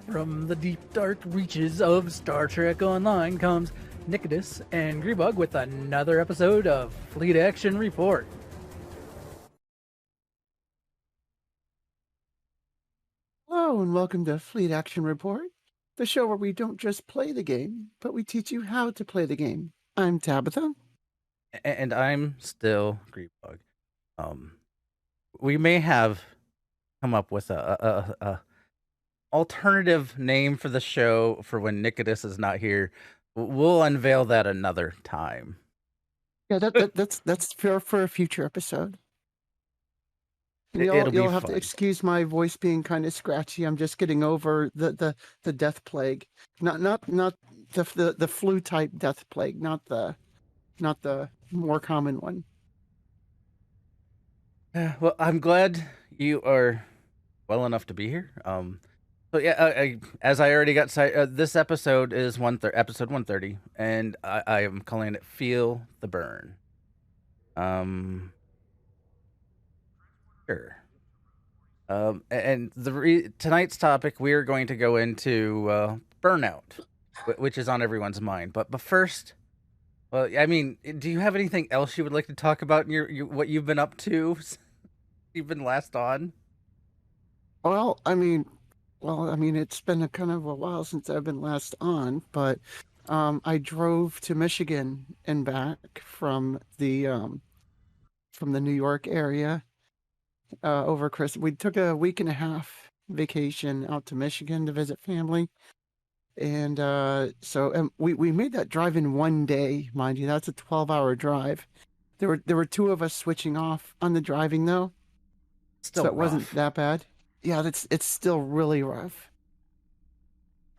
From the deep dark reaches of Star Trek Online comes Nikitas and Grebog with another episode of Fleet Action Report. Hello and welcome to Fleet Action Report, the show where we don't just play the game, but we teach you how to play the game. I'm Tabitha. And I'm still Grebog. We may have come up with a alternative name for the show for when Nikitas is not here. We'll unveil that another time. Yeah, that's fair for a future episode. And It'll be you'll have fun. to excuse my voice being kind of scratchy. I'm just getting over the death plague, not the flu type death plague, not the more common one. Well, I'm glad you are well enough to be here. So yeah, as I already got cited, this episode is episode 130, and I am calling it "Feel the Burn." Sure. And tonight's topic, we are going to go into burnout, which is on everyone's mind. But first, well, I mean, do you have anything else you would like to talk about in your what you've been up to? You've been last on. Well, I mean, it's been a kind of a while since I've been last on, but I drove to Michigan and back from the New York area over Christmas. We took a week and a half vacation out to Michigan to visit family, and we made that drive in one day, mind you. That's a 12-hour drive. There were two of us switching off on the driving though, Still so it rough. wasn't that bad. Yeah, it's still really rough.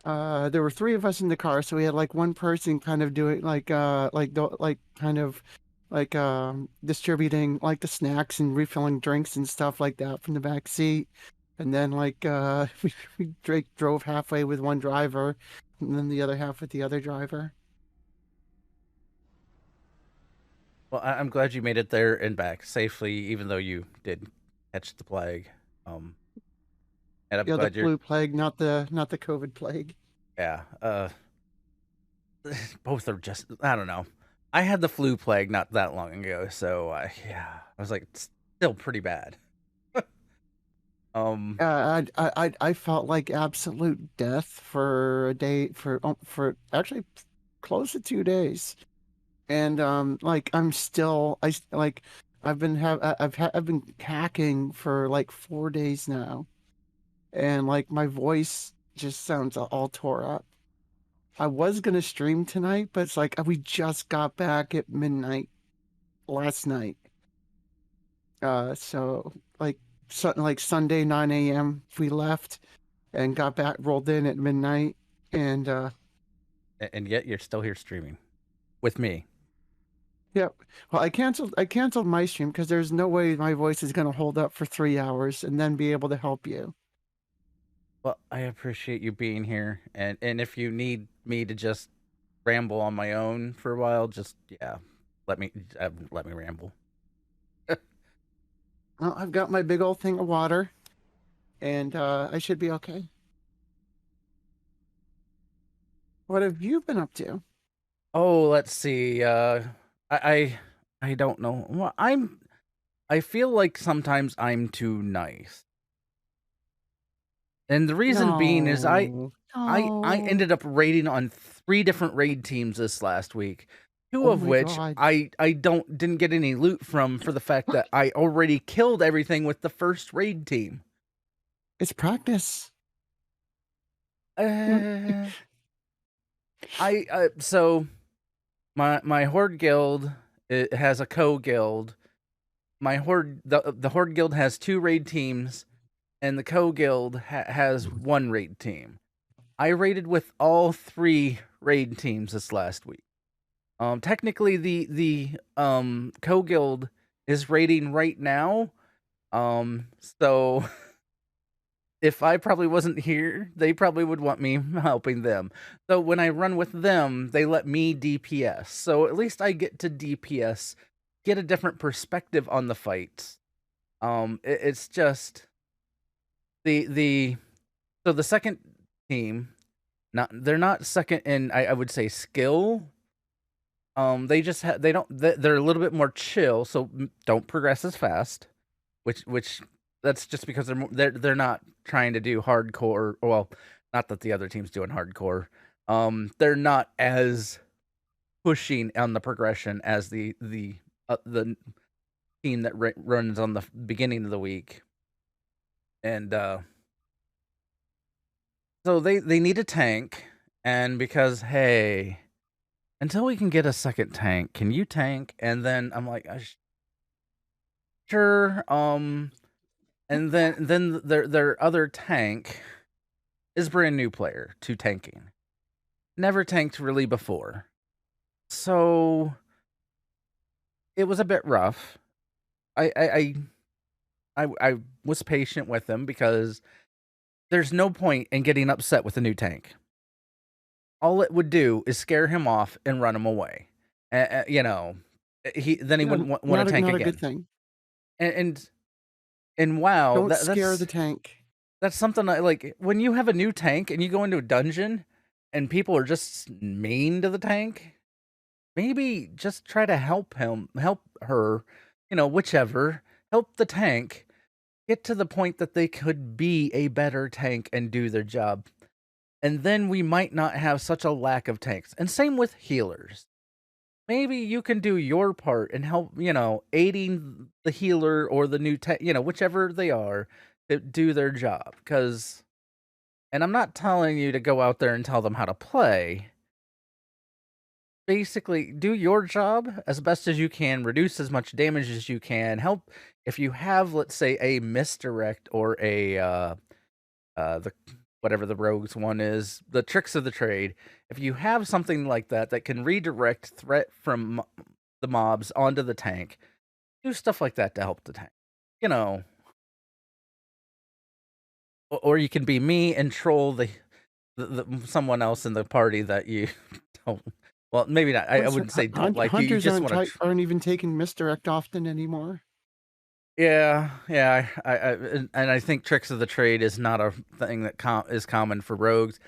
There were three of us in the car, so we had like one person kind of doing distributing like the snacks and refilling drinks and stuff like that from the back seat. And then we drove halfway with one driver and then the other half with the other driver. Well, I'm glad you made it there and back safely, even though you did catch the plague. And I'm Yeah, the glad you're. flu plague, not the COVID plague. Yeah. Both are just. I don't know. I had the flu plague not that long ago, so yeah, I was like, it's still pretty bad. I felt like absolute death for a day for actually close to 2 days. And I'm still I've been hacking for like 4 days now, and like my voice just sounds all tore up. I was gonna stream tonight, but it's like we just got back at midnight last night. So like Sunday 9 a.m. we left and got back, rolled in at midnight, and And yet you're still here streaming with me. yeah. Well, I canceled my stream because there's no way my voice is gonna hold up for 3 hours and then be able to help you. Well, I appreciate you being here, and if you need me to just ramble on my own for a while, just let me ramble. Well, I've got my big old thing of water, and I should be okay. What have you been up to? Oh, let's see. I don't know. Well, I feel like sometimes I'm too nice. And the reason being is I No. ended up raiding on 3 different raid teams this last week. Two Oh of my which God. I didn't get any loot from for the fact that I already killed everything with the first raid team. It's practice. So my horde guild, it has a co-guild. My horde the horde guild has 2 raid teams, and the co-guild has 1 raid team. I raided with all 3 raid teams this last week. Technically the co-guild is raiding right now. So if I probably wasn't here, they probably would want me helping them. So when I run with them, they let me DPS. So at least I get to DPS, get a different perspective on the fights. It's just the so the second team. They're not second in I would say skill. They just they don't they're a little bit more chill, so don't progress as fast. Which that's just because they're not trying to do hardcore. Well, not that the other team's doing hardcore. They're not as pushing on the progression as the team that runs on the beginning of the week, and so they need a tank, and because hey, until we can get a second tank, can you tank? And then I'm like, sure. And then their other tank is brand new player to tanking. Never tanked really before. So it was a bit rough. I was patient with him because there's no point in getting upset with a new tank. All it would do is scare him off and run him away. You know, he Yeah, wouldn't want to tank not a good again. thing. And and wow, Don't scare the tank. that's something I like when you have a new tank and you go into a dungeon and people are just mean to the tank. Maybe just try to help her, whichever, help the tank get to the point that they could be a better tank and do their job. And then we might not have such a lack of tanks. And same with healers. Maybe you can do your part and help, aiding the healer or the new tank, whichever they are, to do their job. And I'm not telling you to go out there and tell them how to play. Basically, do your job as best as you can, reduce as much damage as you can, help if you have, let's say, a misdirect or a the whatever the rogues one is, the tricks of the trade. If you have something like that that can redirect threat from the mobs onto the tank, do stuff like that to help the tank. You know, or you can be me and troll the someone else in the party that you don't. Well, maybe not. I Plus, wouldn't say don't like you. You hunters just want to. aren't even taking misdirect often anymore. Yeah, yeah, and I think tricks of the trade is not a thing that is common for rogues.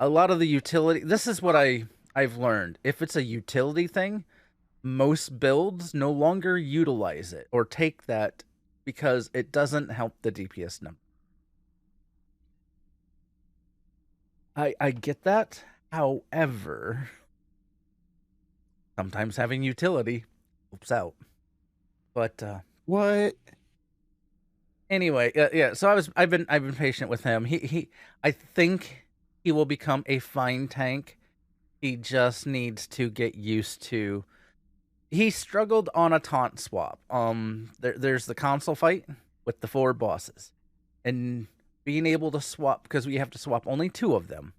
A lot of the utility. This is what I've learned. If it's a utility thing, most builds no longer utilize it or take that because it doesn't help the DPS number. I get that. However, sometimes having utility helps out. But What? anyway, yeah. So I've been patient with him. I think he will become a fine tank. He just needs to get used to. He struggled on a taunt swap. There's the console fight with the 4 bosses, and being able to swap because we have to swap only 2 of them,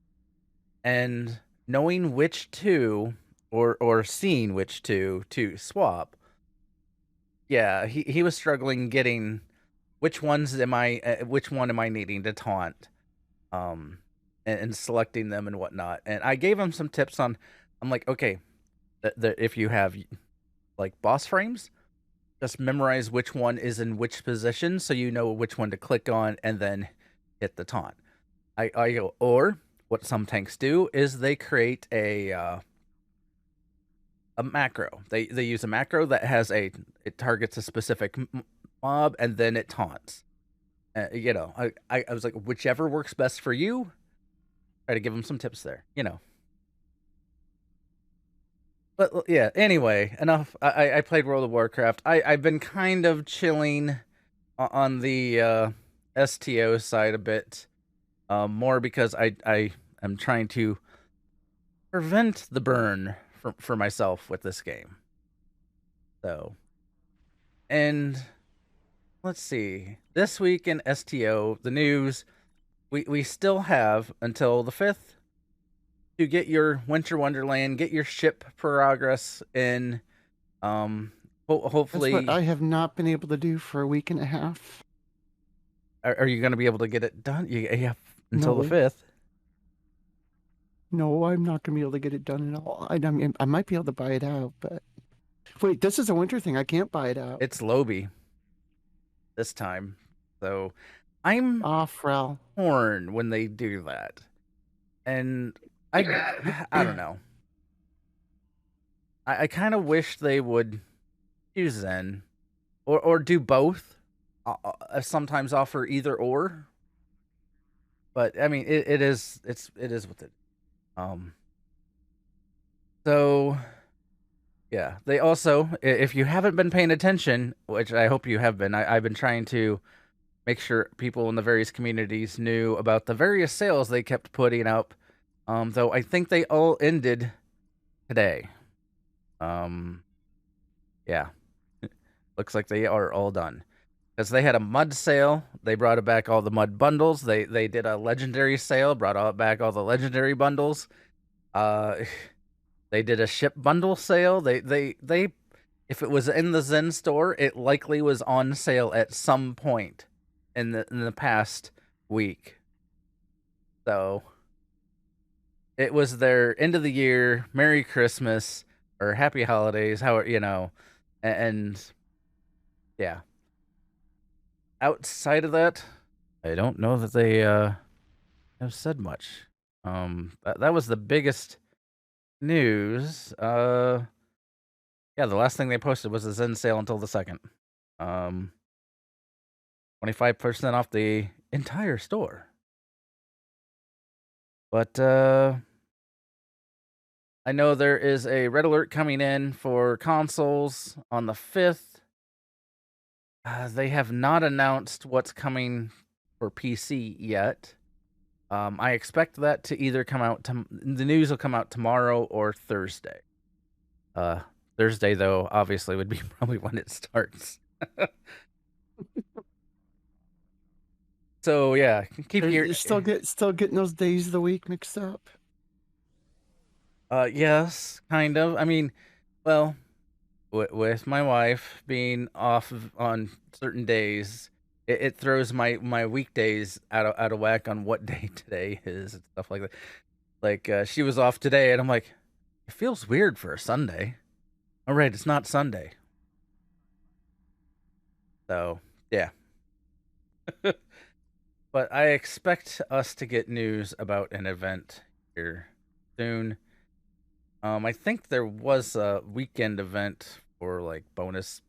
and knowing which 2 or seeing which 2 to swap. Yeah, he was struggling getting which one am I needing to taunt, um, and selecting them and whatnot. And I gave him some tips on. I'm like, okay, if you have like boss frames, just memorize which one is in which position so you know which one to click on and then hit the taunt. I go, or what some tanks do is they create a macro. They use a macro that has it targets a specific mob and then it taunts. I was like, whichever works best for you. Try to give them some tips there. But yeah, anyway, enough. I played World of Warcraft. I've been kind of chilling on the STO side a bit, more because I am trying to prevent the burn for myself with this game. So, and let's see, this week in STO, the news, we still have until the 5th to get your Winter Wonderland, get your ship progress in. That's what Hopefully, I have not been able to do for a week and a half. are you going to be able to get it done? You have until the No. 5th. No, I'm not going to be able to get it done at all. I mean, I might be able to buy it out, but wait, this is a winter thing. I can't buy it out. It's Lobby this time, so I'm Ah, Frel. torn when they do that. And I don't know. I kind of wish they would use Zen or do both. Sometimes offer either or. But I mean, it is what it. Um. So yeah, they also, if you haven't been paying attention, which I hope you have been, I've been trying to make sure people in the various communities knew about the various sales they kept putting up. Though I think they all ended today. Um, yeah, looks like they are all done because they had a mud sale. They brought back all the mud bundles. They did a legendary sale, brought back all the legendary bundles. Uh, they did a ship bundle sale. They if it was in the Zen store, it likely was on sale at some point in the past week. So it was their end of the year, Merry Christmas or Happy Holidays, how and yeah. Outside of that, I don't know that they have said much. That was the biggest news. Yeah, the last thing they posted was a Zen sale until the 2nd. 25% off the entire store. But I know there is a red alert coming in for consoles on the 5th. They have not announced what's coming for PC yet. I expect that to either come out the news will come out tomorrow or Thursday. Thursday though obviously would be probably when it starts. So yeah, keep your You're still getting those days of the week mixed up. Yes, kind of. I mean, well, with my wife being off on certain days, it throws my weekdays out of whack on what day today is and stuff like that. Like she was off today, and I'm like, it feels weird for a Sunday. All right, it's not Sunday. So yeah, but I expect us to get news about an event here soon. I think there was a weekend event for like bonus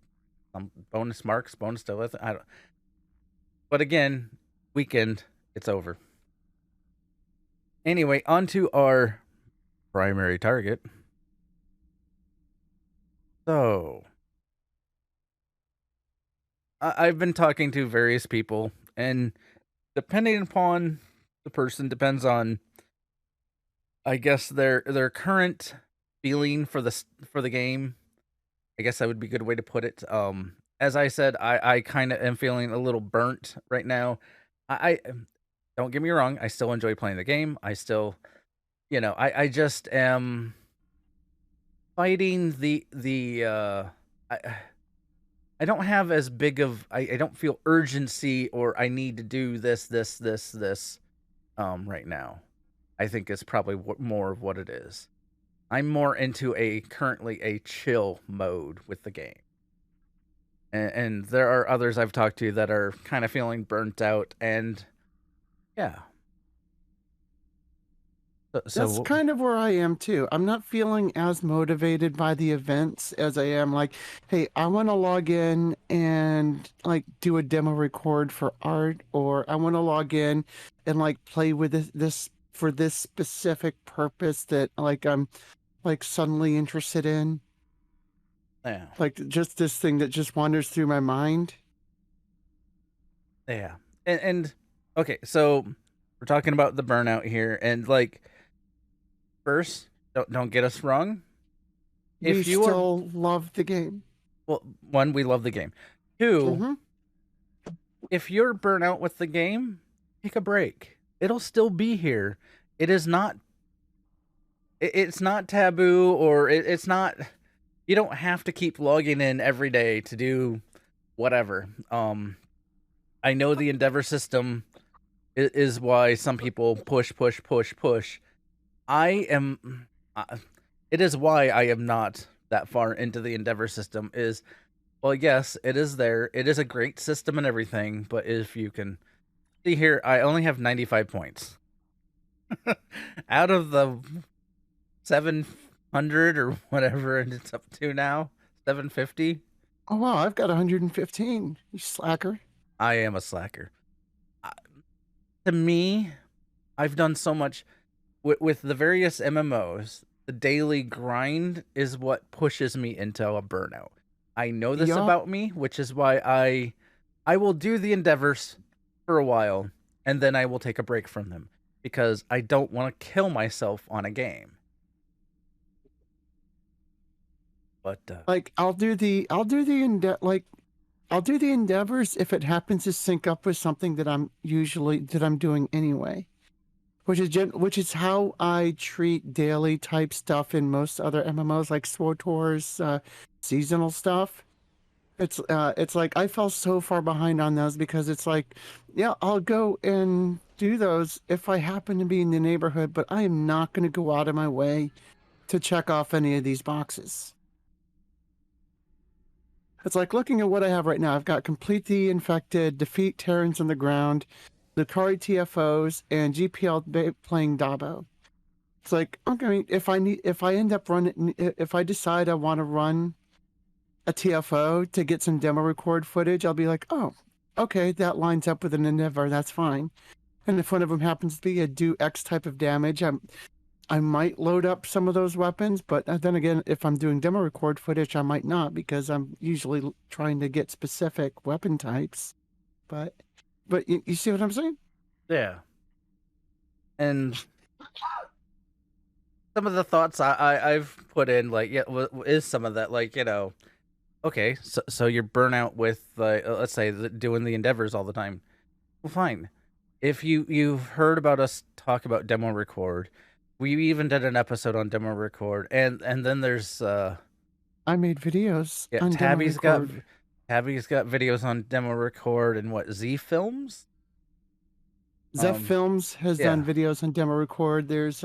marks, bonus stuff. I don't. But again, weekend, it's over. Anyway, on to our primary target. So, I've been talking to various people, and depending upon the person, depends on, I guess, their current feeling for the game. I guess that would be a good way to put it. As I said, I kind of am feeling a little burnt right now. I don't get me wrong, I still enjoy playing the game. I still, I just am fighting I I don't have as big of I don't feel urgency or I need to do this right now. I think is probably more of what it is. I'm more into currently a chill mode with the game. And there are others I've talked to that are kind of feeling burnt out and yeah. That's kind of where I am too. I'm not feeling as motivated by the events as I am like, hey, I want to log in and like do a demo record for art, or I want to log in and like play with this for this specific purpose that like I'm like suddenly interested in. Yeah. Like just this thing that just wanders through my mind. Yeah. And okay, so we're talking about the burnout here and like first, don't get us wrong. We If you are still love the game. well, one, we love the game. 2, Mm-hmm. if you're burnt out with the game, take a break. It'll still be here. It is not it's not taboo or it's not you don't have to keep logging in every day to do whatever. I know the Endeavor system is why some people push. I am. It is why I am not that far into the Endeavor system. Is well, yes, it is there. It is a great system and everything. But if you can see here, I only have 95 points. Out of the 700 or whatever and it's up to now, 750. Oh wow, I've got 115. You slacker. I am a slacker. Uh, to me, I've done so much with the various MMOs. The daily grind is what pushes me into a burnout. I know this Yup. about me, which is why I will do the endeavors for a while and then I will take a break from them because I don't want to kill myself on a game. But Like I'll do the endeavors if it happens to sync up with something that I'm doing anyway. Which is how I treat daily type stuff in most other MMOs like SWTOR's seasonal stuff. It's like I fell so far behind on those because it's like, yeah, I'll go and do those if I happen to be in the neighborhood, but I am not going to go out of my way to check off any of these boxes. It's like looking at what I have right now. I've got complete the infected, defeat Terrans on the ground, Lucari TFOs, and GPL playing Dabo. It's like, okay, if I end up running, if I decide I want to run a TFO to get some demo record footage, I'll be like, oh, okay, that lines up with an endeavor. That's fine. And if one of them happens to be a do X type of damage, I might load up some of those weapons. But then again, if I'm doing demo record footage, I might not because I'm usually trying to get specific weapon types. But you see what I'm saying? yeah. And some of the thoughts I've put in, like, yeah, is some of that, like, okay, so you're burnout with, let's say, doing the endeavors all the time. Well, fine. If you've heard about us talk about demo record, we even did an episode on demo record, and then there's I made videos yeah, on demo record. Tabby's got videos on demo record and what, Z Films. Zeph Films has done Yeah. videos on demo record. There's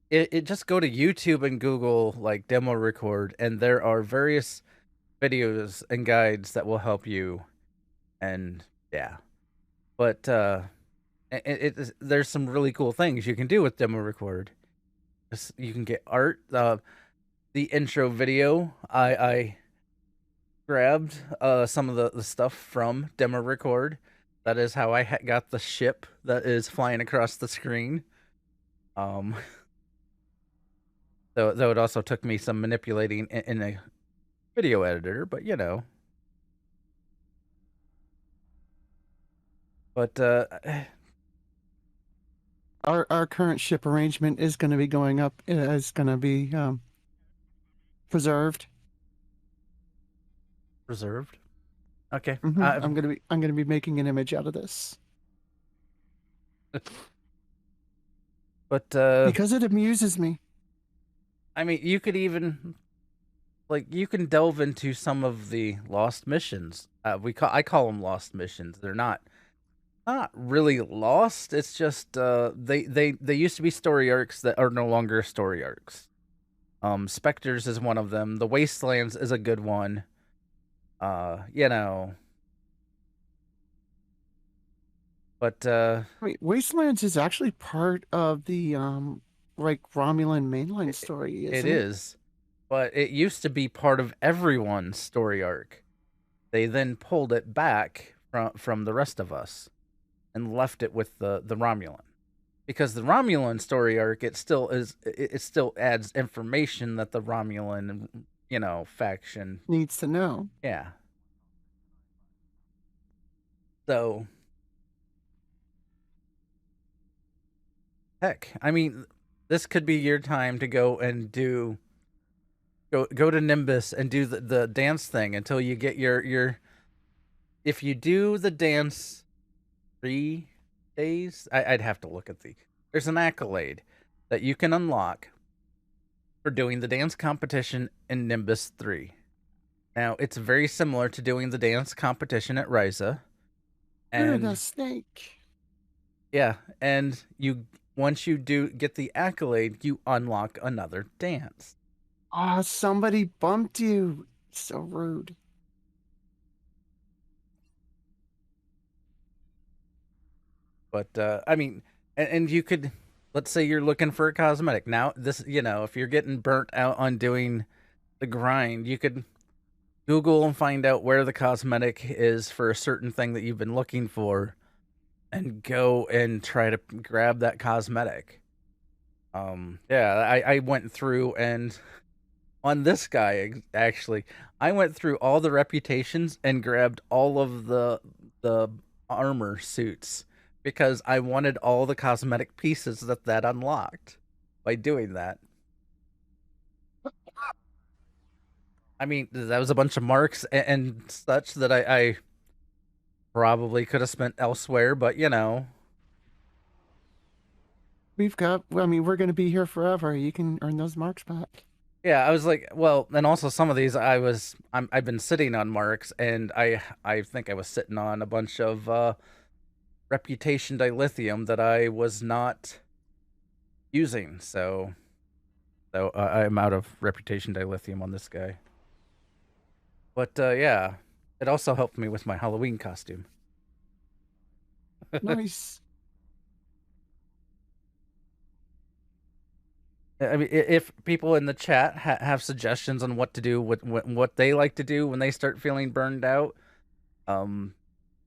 It just go to YouTube and Google like demo record, and there are various videos and guides that will help you. And yeah, but there's some really cool things you can do with demo record. You can get art. The intro video, I grabbed some of the stuff from demo record. That is how I got the ship that is flying across the screen. Um, though it also took me some manipulating in a video editor, but But our current ship arrangement is going to be going up. Is going to be preserved. reserved. Okay. I'm gonna be making an image out of this But because it amuses me. I mean, you could even you can delve into some of the lost missions. I call them lost missions. They're not really lost. It's just they used to be story arcs that are no longer story arcs. Spectres is one of them. The Wastelands is a good one. You know. But Wait, Wastelands is actually part of the like Romulan mainline story, it isn't it? is. But it used to be part of everyone's story arc. They then pulled it back from the rest of us and left it with the Romulan. Because the Romulan story arc, it still adds information that the Romulan, faction, Needs to know. yeah. So heck, I mean, this could be your time to go and go to Nimbus and do the dance thing until you get your if you do the dance 3 days, I'd have to look at there's an accolade that you can unlock for doing the dance competition in Nimbus 3. Now, it's very similar to doing the dance competition at Ryza. You're the And snake. yeah, and once you do get the accolade, you unlock another dance. Ah, somebody bumped you. So rude. But I mean, and you could let's say you're looking for a cosmetic. Now, this, if you're getting burnt out on doing the grind, you could Google and find out where the cosmetic is for a certain thing that you've been looking for and go and try to grab that cosmetic. Yeah, I went through and on this guy actually, I went through all the reputations and grabbed all of the armor suits because I wanted all the cosmetic pieces that unlocked by doing that. I mean, that was a bunch of marks and such that I probably could have spent elsewhere, but We've got. I mean, we're going to be here forever. You can earn those marks back. yeah, I was like, well, and also some of these I've been sitting on marks, and I think I was sitting on a bunch of reputation dilithium that I was not using, so I'm out of reputation dilithium on this guy. But yeah, it also helped me with my Halloween costume. Nice. I mean, if people in the chat have suggestions on what to do, what they like to do when they start feeling burned out, um,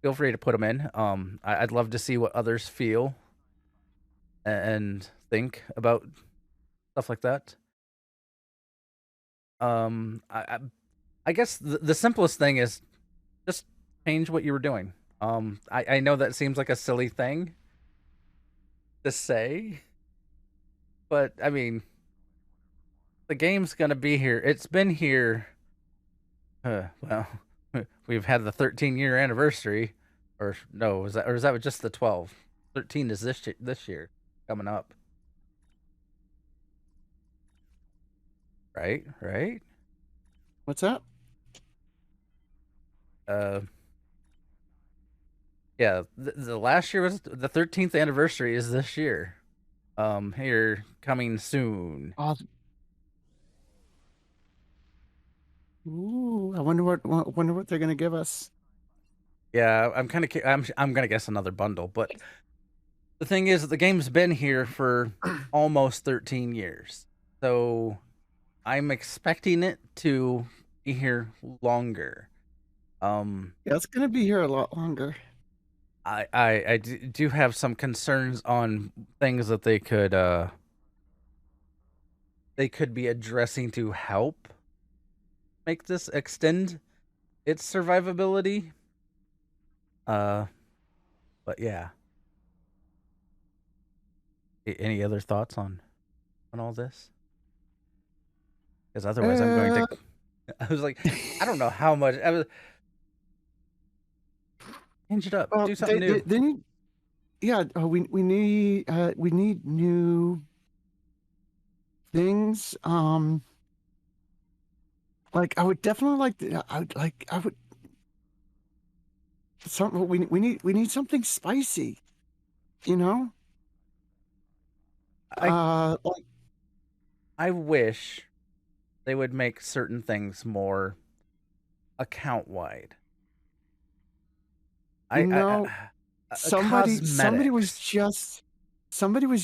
feel free to put them in. I'd love to see what others feel and think about stuff like that. Um, I, I, I guess the simplest thing is just change what you were doing. I know that seems like a silly thing to say, but I mean, the game's gonna be here. It's been here. Well, we've had the 13-year anniversary, or no, is that just the 12? 13 is this year coming up, right? Right? What's that? Uh, yeah. The last year was the 13th anniversary is this year. Here coming soon. Oh, ooh, I wonder what they're going to give us. Yeah, I'm gonna guess another bundle, but the thing is that the game's been here for almost 13 years. So I'm expecting it to be here longer. Yeah, it's going to be here a lot longer. I do have some concerns on things that they could be addressing to help make this extend its survivability. Uh, but yeah. Any other thoughts on all this? Because otherwise, I'm going Uh, to. I was like, I don't know how much. I was change it up, well, do something new. they need. Yeah, we need new things. Like I would definitely like. I would some. We need something spicy. You know. I Like I wish they would make certain things more account wide. you I know, cosmetics. somebody was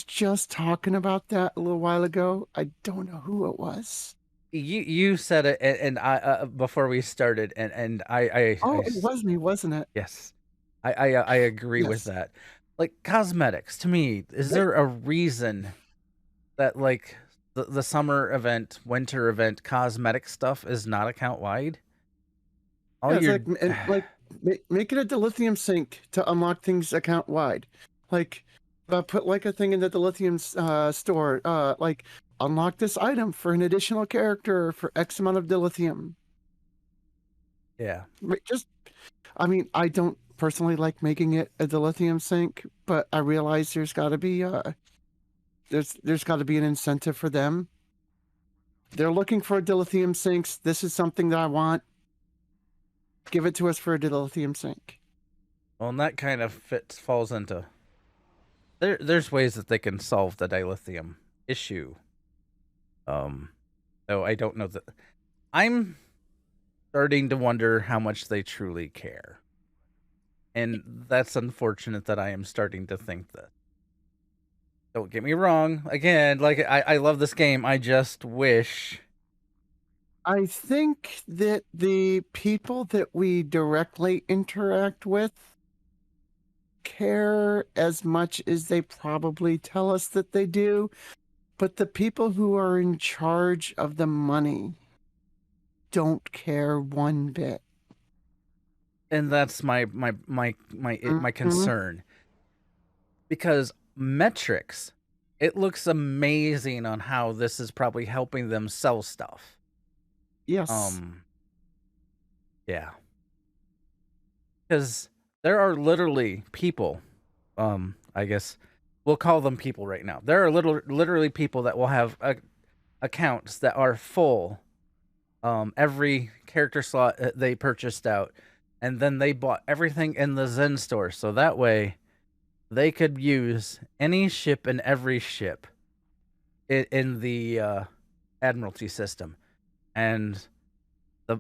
just talking about that a little while ago. I don't know who it was. You said it, and I before we started, and Oh, it was me, wasn't it? yes, I agree with Yes. that. Like cosmetics, to me, is They, there a reason that like the summer event, winter event, cosmetic stuff is not account wide? All yeah, it's you're like and like make it a dilithium sink to unlock things account wide. Like put like a thing in the dilithium store. Like unlock this item for an additional character for X amount of dilithium. yeah. Just, I mean, I don't personally like making it a dilithium sink, but I realize there's got to be an incentive for them. They're looking for dilithium sinks. This is something that I want. Give it to us for a dilithium sink. Well, and that kind of falls into there's ways that they can solve the dilithium issue. Um, though I don't know that I'm starting to wonder how much they truly care. And that's unfortunate that I am starting to think that. Don't get me wrong. Again, like I love this game. I just wish. I think that the people that we directly interact with care as much as they probably tell us that they do, but the people who are in charge of the money don't care one bit. And that's my Mhm. concern. Because metrics, it looks amazing on how this is probably helping them sell stuff. Yes. Yeah. Because there are literally people, I guess we'll call them people right now. There are literally people that will have accounts that are full. Every character slot they purchased out, and then they bought everything in the Zen store, so that way they could use any ship and every ship in the Admiralty system. And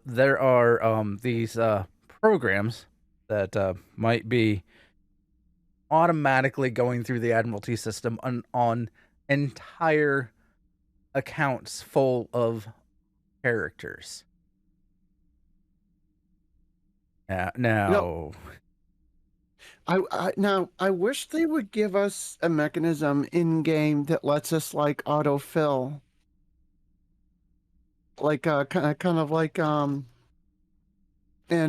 there are these programs that might be automatically going through the Admiralty system on entire accounts full of characters. You know, Now, I wish they would give us a mechanism in game that lets us like autofill, like kind of like in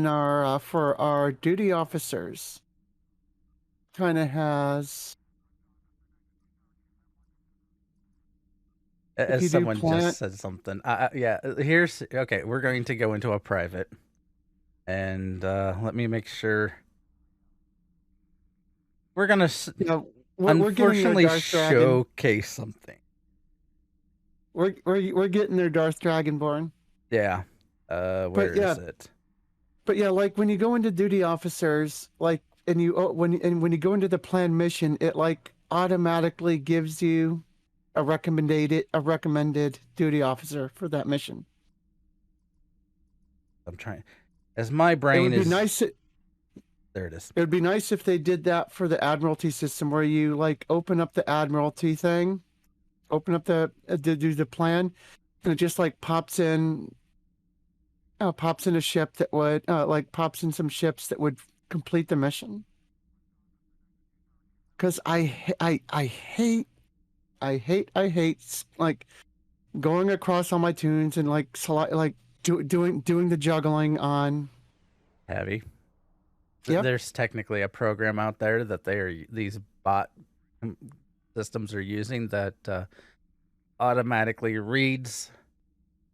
our for our duty officers, kind of has if as you do someone just plant. said something, yeah. Here's okay. We're going to go into a private, and let me make sure. We're gonna We're getting their unfortunately Darth Dragon. showcase something. We're getting their Darth Dragonborn. Yeah. But Where yeah, is it? like when you go into duty officers, like and you when you go into the planned mission, it like automatically gives you a recommended duty officer for that mission. I'm trying. As my It brain would be is. nice. There it is. It would be nice if they did that for the Admiralty system, where you like open up the Admiralty thing, open up the do the plan, and it just like pops in a ship that would like pops in some ships that would complete the mission. Because I hate like going across all my tunes and like doing the juggling on. Heavy. Yep. There's technically a program out there that these bot systems are using that automatically reads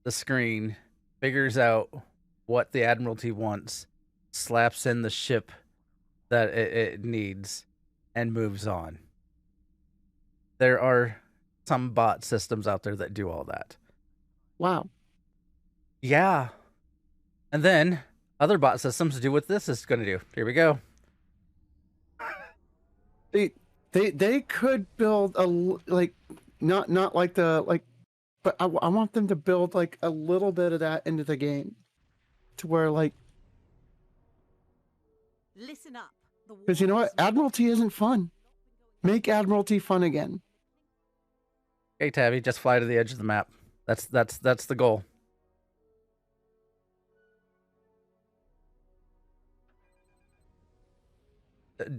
the screen, figures out what the Admiralty wants, slaps in the ship that it needs, and moves on. There are some bot systems out there that do all that. Wow. Yeah. And then other bot systems do what this is going to do. Here we go. They could build a like not like the like, but I want them to build like a little bit of that into the game, to where like, Listen up. because you know what, Admiralty isn't fun. Make Admiralty fun again. Hey Tabby, just fly to the edge of the map. That's the goal.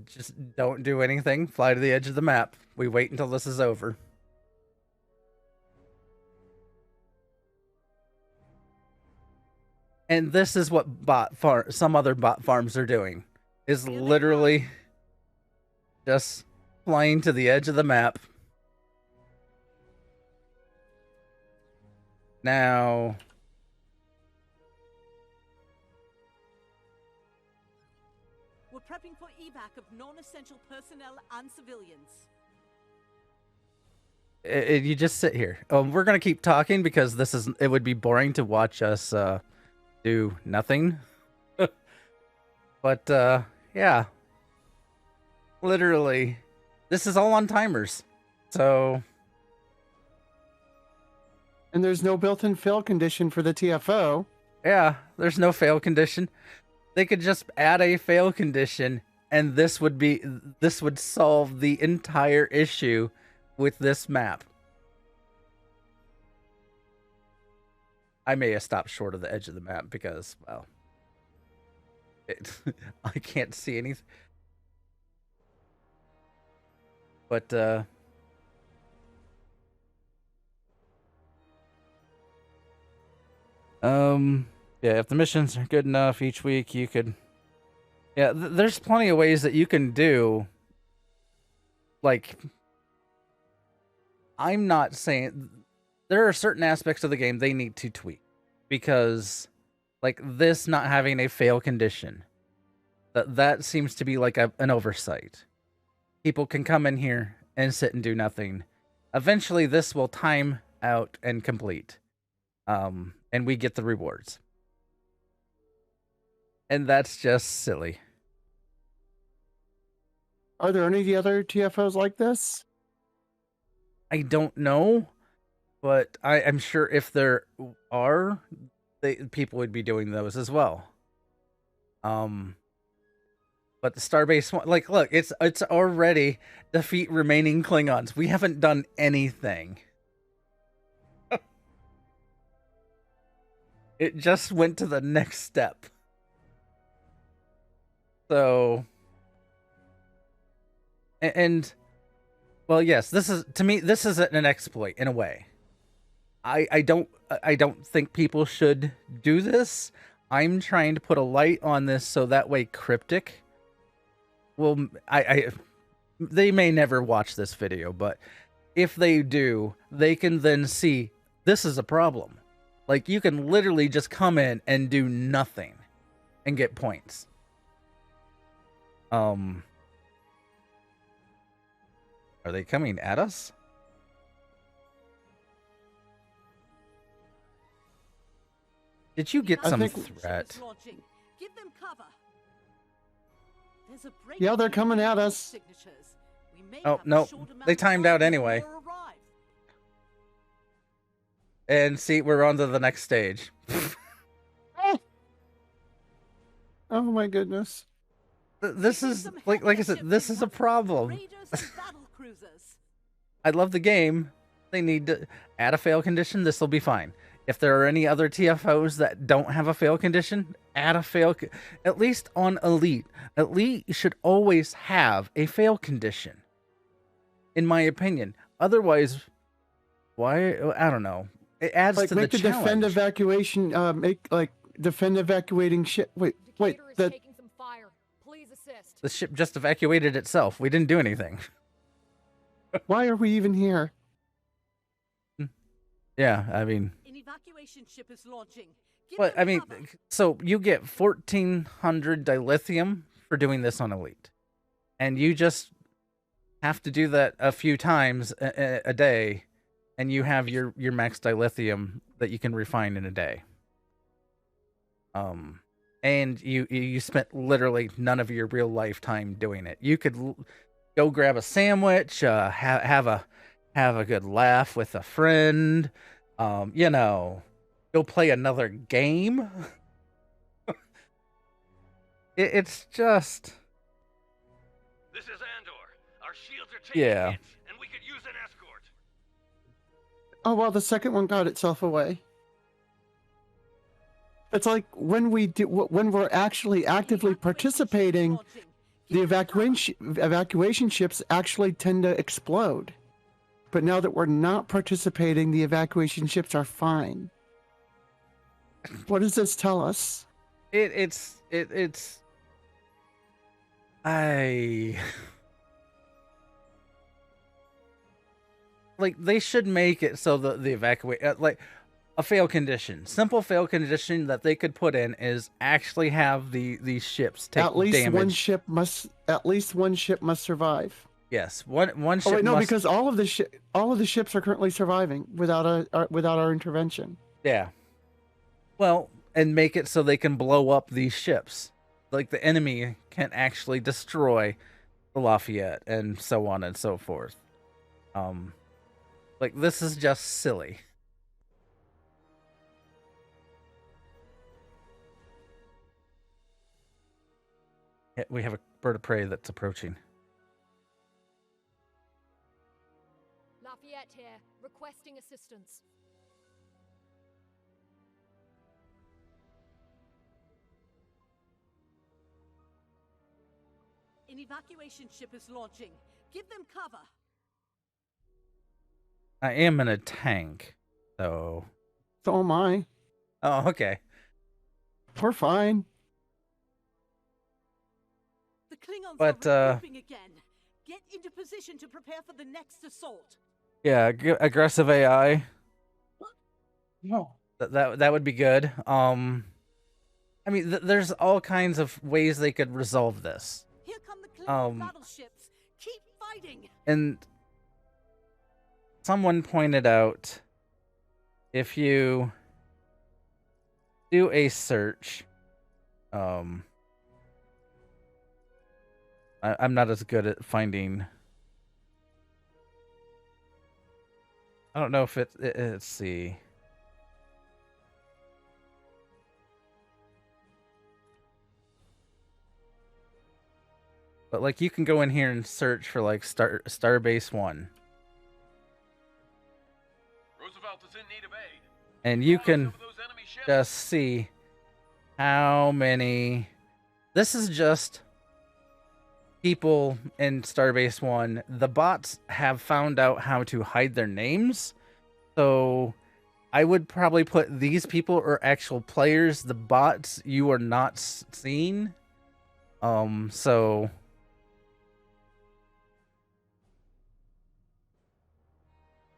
Just don't do anything. Fly to the edge of the map. We wait until this is over. And this is what some other bot farms are doing. Is literally just flying to the edge of the map. Now, we're prepping for evac of non-essential personnel and civilians. you just sit here. We're gonna keep talking because it would be boring to watch us do nothing. But yeah, literally, this is all on timers. So, And there's no built-in fail condition for the TFO. yeah, there's no fail condition. They could just add a fail condition, and this would solve the entire issue with this map. I may have stopped short of the edge of the map because, well, I can't see anything. But, yeah, if the missions are good enough each week, you could, yeah, there's plenty of ways that you can do, like, I'm not saying, there are certain aspects of the game they need to tweak, because, like, this not having a fail condition, that seems to be like an oversight. People can come in here and sit and do nothing. Eventually, this will time out and complete, and we get the rewards. And that's just silly. Are there any other TFOs like this? I don't know, but I'm sure if there are, people would be doing those as well. But the Starbase one, like, look, it's already defeat remaining Klingons. We haven't done anything. It just went to the next step. So, and well, yes, this is, to me, this is an exploit in a way. I don't think people should do this. I'm trying to put a light on this so that way Cryptic will, they may never watch this video, but if they do, they can then see this is a problem. Like, you can literally just come in and do nothing and get points. Are they coming at us? Did you get some threat? Give them cover. Yeah, they're coming at us. Oh, no. They timed out anyway. And see, we're on to the next stage. Oh my goodness. This is, like I said, this is a problem. I love the game. They need to add a fail condition. This will be fine. If there are any other TFOs that don't have a fail condition, add a fail. At least on Elite. Elite should always have a fail condition, in my opinion. Otherwise, why? I don't know. It adds like to the make the challenge. defend evacuation. Make like defend evacuating ship. Wait. That taking some fire. Please assist. The ship just evacuated itself. We didn't do anything. Why are we even here? Yeah, I mean, An evacuation ship is launching. but I mean, so you get 1,400 dilithium for doing this on Elite, and you just have to do that a few times a day, and you have your max dilithium that you can refine in a day. And you spent literally none of your real lifetime doing it. You could go grab a sandwich, have a good laugh with a friend, you know, go play another game. It's just, this is Andor. Our shields are taking yeah. hits, and we could use an escort. Oh well, the second one got itself away. It's like when we're actually actively participating, the evacuation ships actually tend to explode. But now that we're not participating, the evacuation ships are fine. What does this tell us? Like, they should make it so that the evacuate, like, a fail condition, simple fail condition that they could put in is actually have these ships take At least damage. one ship must survive. Yes, one ship. Oh wait, no, must... because all of the ships are currently surviving without our intervention. Yeah. Well, and make it so they can blow up these ships. Like, the enemy can actually destroy the Lafayette and so on and so forth. Like, this is just silly. We have a bird of prey that's approaching. Juliet here, requesting assistance. An evacuation ship is launching. Give them cover. I am in a tank, so... So am I. Oh, okay. We're fine. The Klingons But, are regrouping again. Get into position to prepare for the next assault. Yeah, aggressive AI. No. That would be good. I mean, there's all kinds of ways they could resolve this. Here come the Klingon battleships. Keep fighting. And someone pointed out, if you do a search, I'm not as good at finding. I don't know if let's see. But like you can go in here and search for like Starbase 1. Roosevelt is in need of aid. And you Fire can over those enemy ships. just see how many. This is just people in Starbase 1. The bots have found out how to hide their names. So I would probably put these people are actual players. The bots you are not seeing. So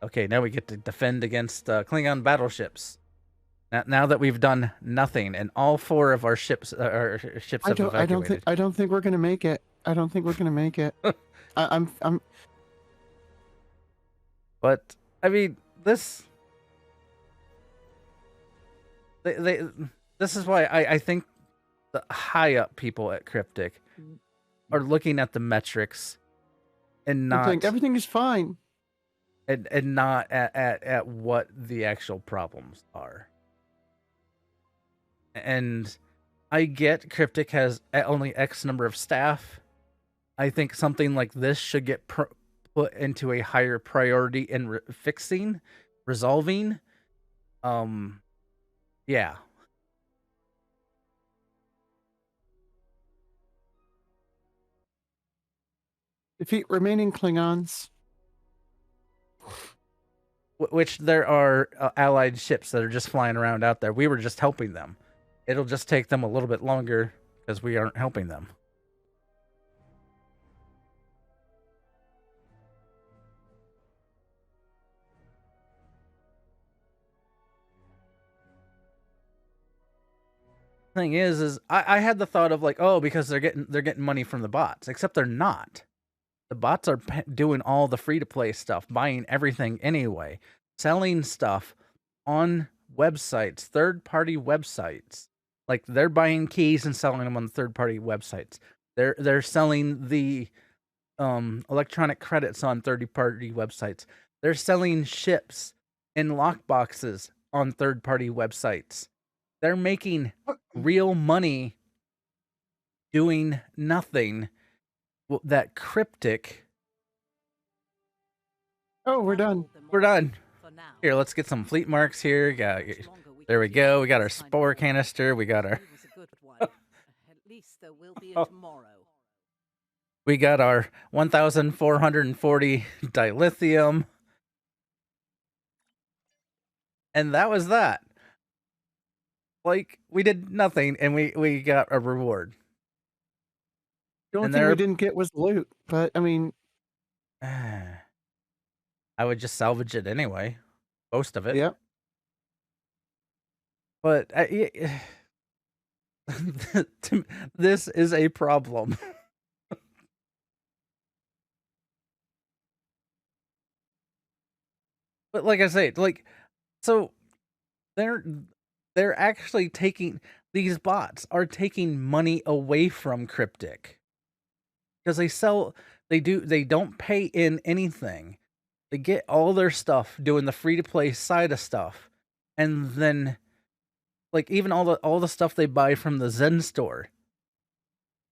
okay, now we get to defend against Klingon battleships. Now that we've done nothing, and all 4 of our ships have evacuated. I don't think we're gonna make it. I don't think we're gonna make it. I'm. But I mean, this. This is why I think the high up people at Cryptic are looking at the metrics and not think everything is fine. And not at what the actual problems are. And I get Cryptic has only X number of staff. I think something like this should get put into a higher priority in resolving. Yeah. Defeat remaining Klingons. Which there are allied ships that are just flying around out there. We were just helping them. It'll just take them a little bit longer because we aren't helping them. Thing is I had the thought of like, oh, because they're getting money from the bots, except they're not. The bots are doing all the free-to-play stuff, buying everything anyway, selling stuff on websites, third-party websites. Like they're buying keys and selling them on third-party websites. They're selling the electronic credits on third-party websites. They're selling ships in lockboxes on third-party websites. They're making real money doing nothing. That Cryptic. Oh, we're done. We're done. Here, let's get some fleet marks here. There we go. We got our spore canister. We got our. At least there will be a tomorrow. We got our 1,440 dilithium. And that was that. Like, we did nothing, and we got a reward. The only thing we didn't get was loot, but I mean... I would just salvage it anyway. Most of it. Yep. But this is a problem. But like I say, like, so they're actually taking, these bots are taking money away from Cryptic. Because they don't pay in anything. They get all their stuff doing the free-to-play side of stuff. And then, like, even all the stuff they buy from the Zen store,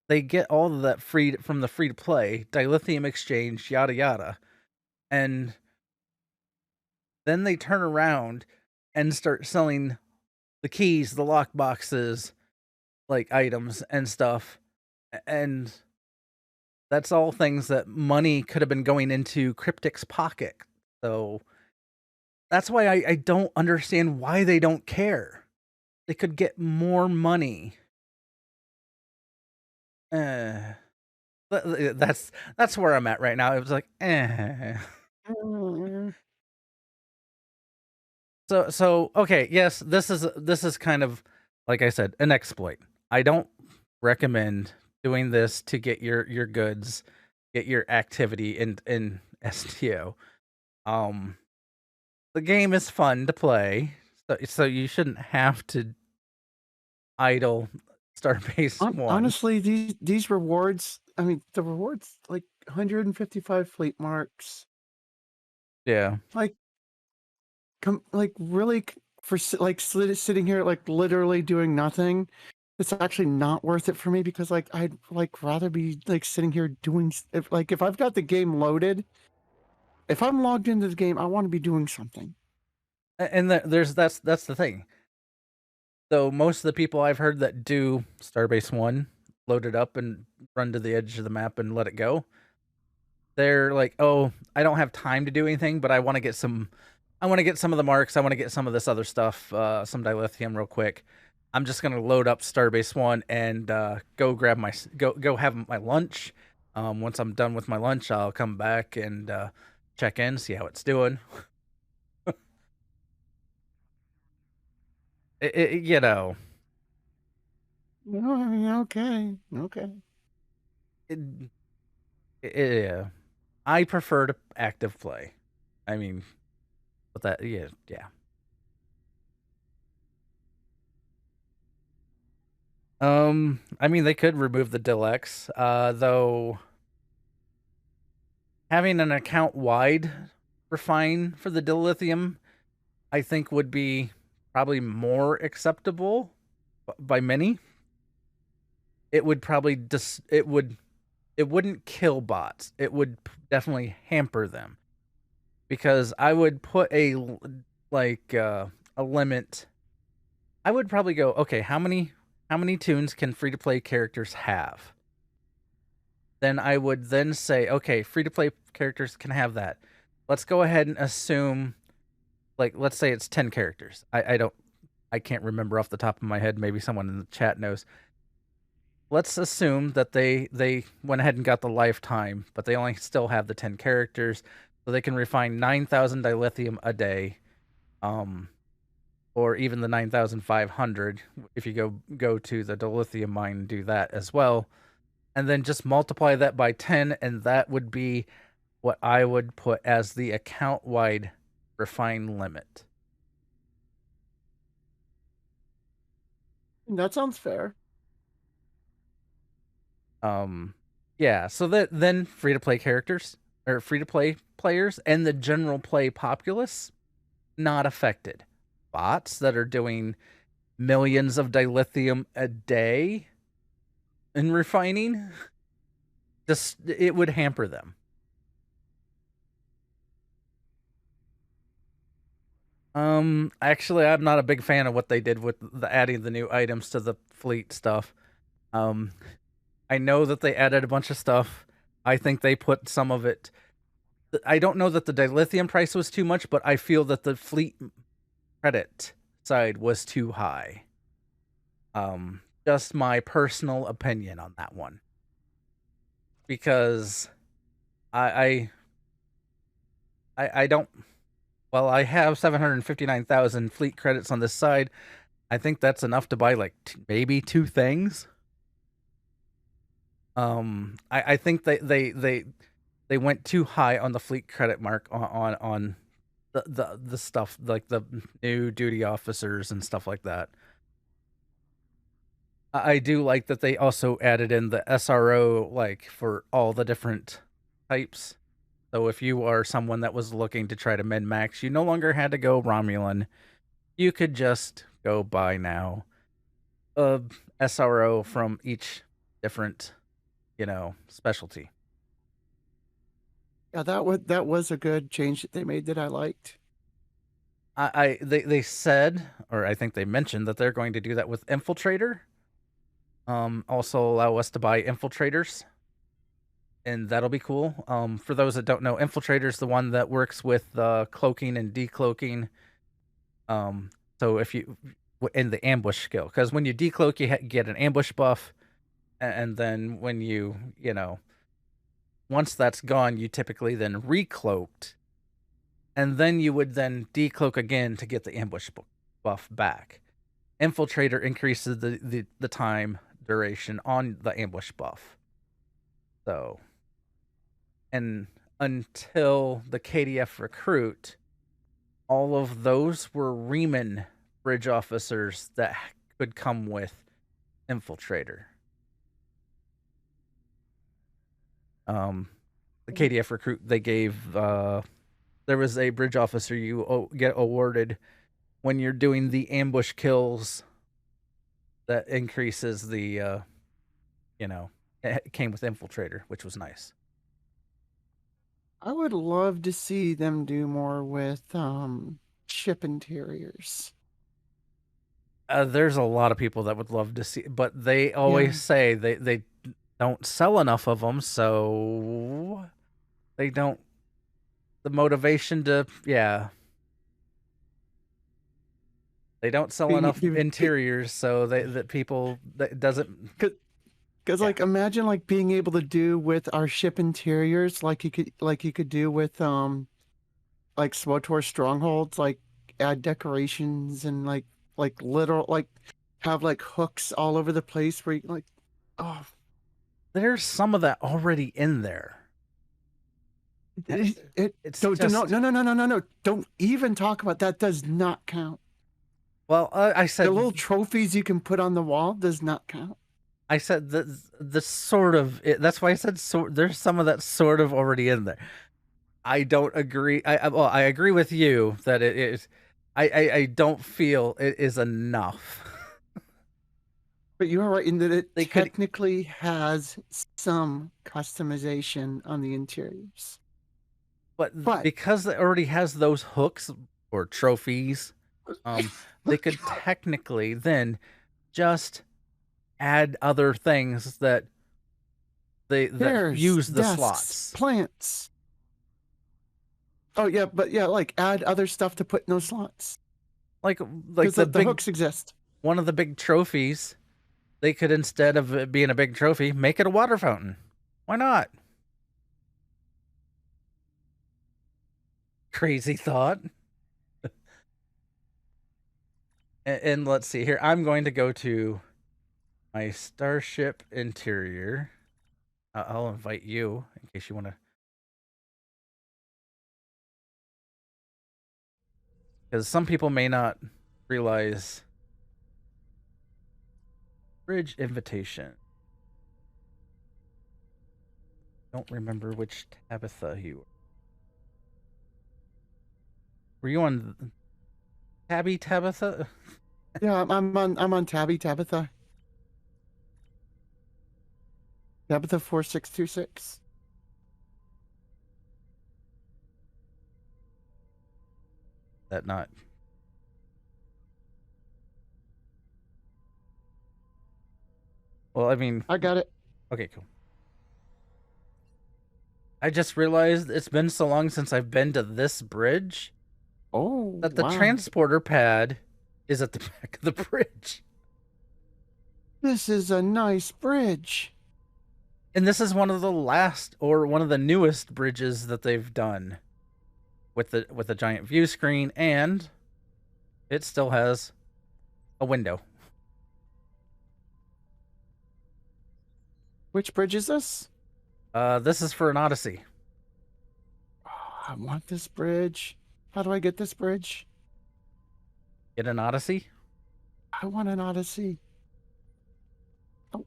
they get all of that from the free-to-play, dilithium exchange, yada yada. And Then they turn around and start selling the keys, the lock boxes, like items and stuff. And that's all things that money could have been going into Cryptic's pocket. So that's why I don't understand why they don't care. They could get more money. That's where I'm at right now. It was like, Mm. So okay, yes, this is kind of, like I said, an exploit. I don't recommend doing this to get your goods, get your activity in STO. The game is fun to play, so you shouldn't have to idle Starbase 1. Honestly, these rewards, I mean, the rewards, like 155 fleet marks, Yeah. like, really, for sitting here, like, literally doing nothing, it's actually not worth it for me, because, like, I'd, like, rather be, like, sitting here doing, if I've got the game loaded, if I'm logged into the game, I want to be doing something. And that's the thing. So most of the people I've heard that do Starbase 1, load it up and run to the edge of the map and let it go, they're like, "Oh, I don't have time to do anything, but I want to get some of the marks, I want to get some of this other stuff, some dilithium real quick. I'm just going to load up Starbase 1 and go grab my go have my lunch. Once I'm done with my lunch, I'll come back and check in, see how it's doing." You know, No, I mean, okay. it, yeah. I prefer to active play. I mean, but that, yeah. I mean, they could remove the Deluxe, though having an account wide refine for the dilithium, I think would be probably more acceptable by many. It would probably it wouldn't kill bots. It would definitely hamper them, because I would put a limit. I would probably go, okay, how many tunes can free to play characters have? Then I would then say, okay, free to play characters can have that. Let's go ahead and assume, like, let's say it's 10 characters. I can't remember off the top of my head. Maybe someone in the chat knows. Let's assume that they went ahead and got the lifetime, but they only still have the 10 characters, so they can refine 9,000 dilithium a day, or even the 9,500 if you go to the dilithium mine and do that as well, and then just multiply that by 10, and that would be what I would put as the account-wide refine limit. That sounds fair. Yeah, so that then free to play characters or free to play players and the general play populace not affected. Bots that are doing millions of dilithium a day in refining, just it would hamper them. Actually, I'm not a big fan of what they did with adding the new items to the fleet stuff. I know that they added a bunch of stuff. I think they put some of it. I don't know that the dilithium price was too much, but I feel that the fleet credit side was too high. Just my personal opinion on that one. Because I don't. Well, I have 759,000 fleet credits on this side. I think that's enough to buy like maybe 2 things. I think they went too high on the fleet credit mark on the stuff, like the new duty officers and stuff like that. I do like that they also added in the SRO, like, for all the different types. So if you are someone that was looking to try to min-max, you no longer had to go Romulan. You could just go buy now a SRO from each different, specialty. Yeah, that was a good change that they made that I liked. They said, or I think they mentioned that they're going to do that with Infiltrator. Also allow us to buy Infiltrators, and that'll be cool. For those that don't know, Infiltrator's the one that works with cloaking and decloaking. So if you in the ambush skill, because when you decloak, you get an ambush buff, and then when you once that's gone, you typically then recloaked, and then you would then decloak again to get the ambush buff back. Infiltrator increases the time duration on the ambush buff. So, and until the KDF recruit, all of those were Riemann bridge officers that could come with Infiltrator. The KDF recruit, they gave there was a bridge officer you get awarded when you're doing the ambush kills that increases the it came with Infiltrator, which was nice. I would love to see them do more with ship interiors. There's a lot of people that would love to see, but they always say they don't sell enough of them, so they don't. The motivation to they don't sell enough interiors, so that people that doesn't. Because like imagine like being able to do with our ship interiors like you could do with like SWTOR strongholds, like add decorations and like literal like have like hooks all over the place where you there's some of that already in there. No, don't even talk about that. Does not count. Well, I said the little trophies you can put on the wall does not count. I said the sort of that's why I said there's some of that sort of already in there. I don't agree. I agree with you that it is. I don't feel it is enough. But you are right in that it technically has some customization on the interiors. But because it already has those hooks or trophies, they could technically then just add other things that that use the desks, slots. Plants. Oh yeah, but like add other stuff to put in those slots. Like the big hooks exist. One of the big trophies, they could, instead of it being a big trophy, make it a water fountain. Why not? Crazy thought. and let's see here. I'm going to go to my starship interior. I'll invite you in case you want to. Because some people may not realize. Bridge invitation. Don't remember which Tabitha you were. Were you on Tabitha? Yeah, I'm on Tabitha. Tabitha 4626. That not. Well, I mean, I got it. Okay, cool. I just realized it's been so long since I've been to this bridge. Oh, that the transporter pad is at the back of the bridge. This is a nice bridge. And this is one of the last or one of the newest bridges that they've done with the giant view screen, and it still has a window. Which bridge is this? This is for an Odyssey. Oh, I want this bridge. How do I get this bridge? Get an Odyssey? I want an Odyssey.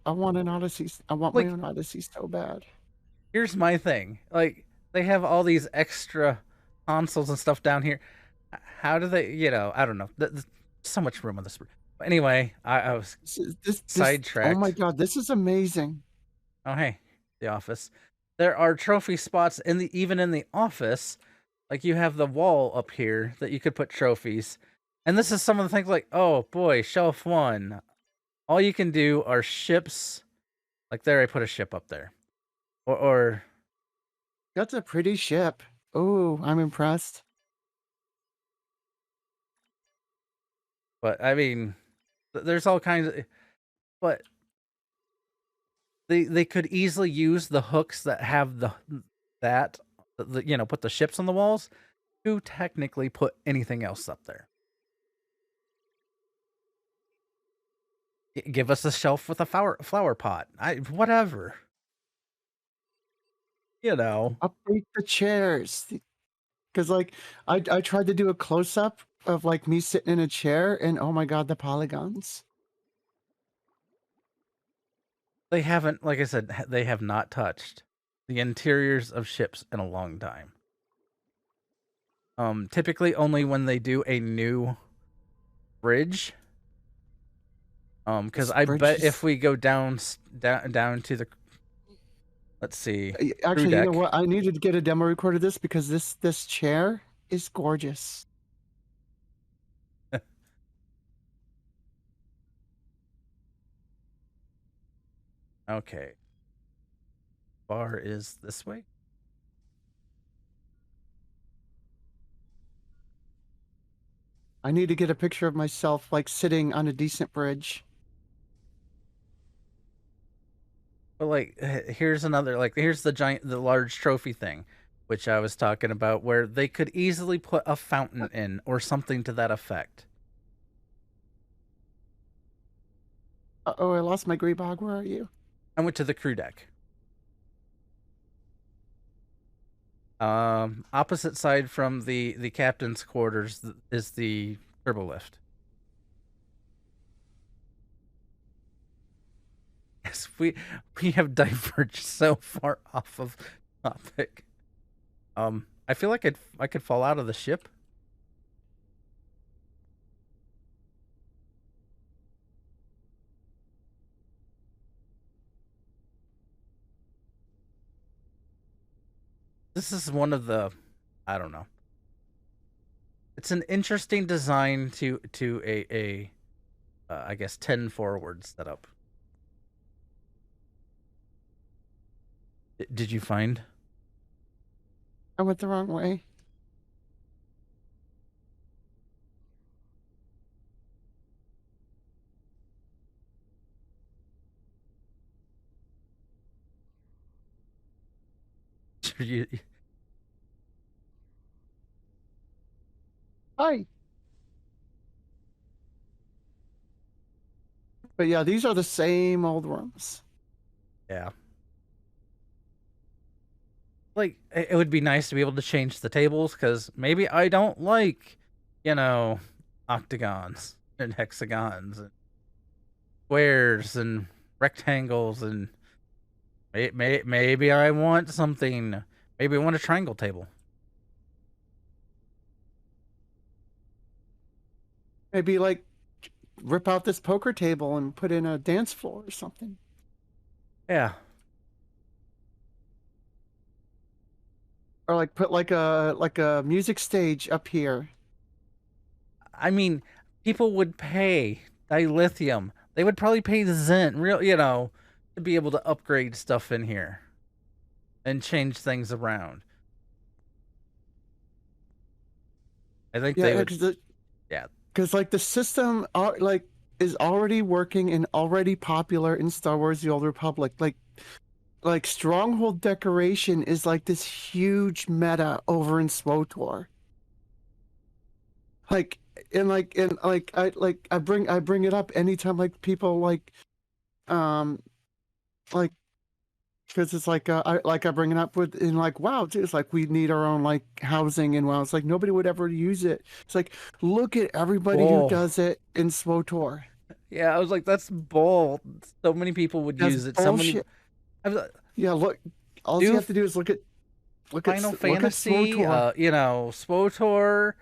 I want an Odyssey. I want my own Odyssey so bad. Here's my thing. Like, they have all these extra consoles and stuff down here. How do they, I don't know. There's so much room on this. But anyway, I was sidetracked. Oh my God, this is amazing. Oh, hey, the office. There are trophy spots even in the office Like you have the wall up here that you could put trophies. And this is some of the things like, oh boy, shelf 1. All you can do are ships. Like there, I put a ship up there. Or That's a pretty ship. Oh, I'm impressed. but I mean, there's all kinds of, but they could easily use the hooks that have put the ships on the walls to technically put anything else up there. Give us a shelf with a flower pot. Whatever. You know. Update the chairs. Because, like, I tried to do a close-up of, like, me sitting in a chair, and oh my god, the polygons. They haven't, like I said, they have not touched the interiors of ships in a long time. Typically only when they do a new bridge. Because I bet if we go down to the, let's see. Actually, you know what? I needed to get a demo record of this because this chair is gorgeous. Okay. Bar is this way. I need to get a picture of myself, like, sitting on a decent bridge. But like, here's another, like, here's the large trophy thing, which I was talking about, where they could easily put a fountain in or something to that effect. Uh-oh, I lost my Grebog. Where are you? I went to the crew deck. Opposite side from the captain's quarters is the turbo lift. Yes, we have diverged so far off of topic. I feel like I could fall out of the ship. This is one of the, I don't know. It's an interesting design to a I guess 10 forward setup. Did you find? I went the wrong way. Hi. But yeah, these are the same old rooms. Yeah. Like, it would be nice to be able to change the tables, because maybe I don't like, octagons and hexagons and squares and rectangles, and maybe I want something. Maybe I want a triangle table. Maybe, like, rip out this poker table and put in a dance floor or something. Yeah. Or, like, put like a music stage up here. I mean, people would pay dilithium. They would probably pay the Zen, to be able to upgrade stuff in here and change things around. I think they would. Yeah. Because, like, the system is already working and already popular in Star Wars: The Old Republic. Like Stronghold decoration is like this huge meta over in SWTOR. I bring it up anytime, like, people because it's like I bring it up with in like WoW too. It's like we need our own, like, housing in WoW. It's like nobody would ever use it. It's like, look at everybody who does it in SWTOR. Yeah, I was like, that's bull. So many people would use it. Bullshit. Yeah, look. All you have to do is look at Final Fantasy. SWTOR.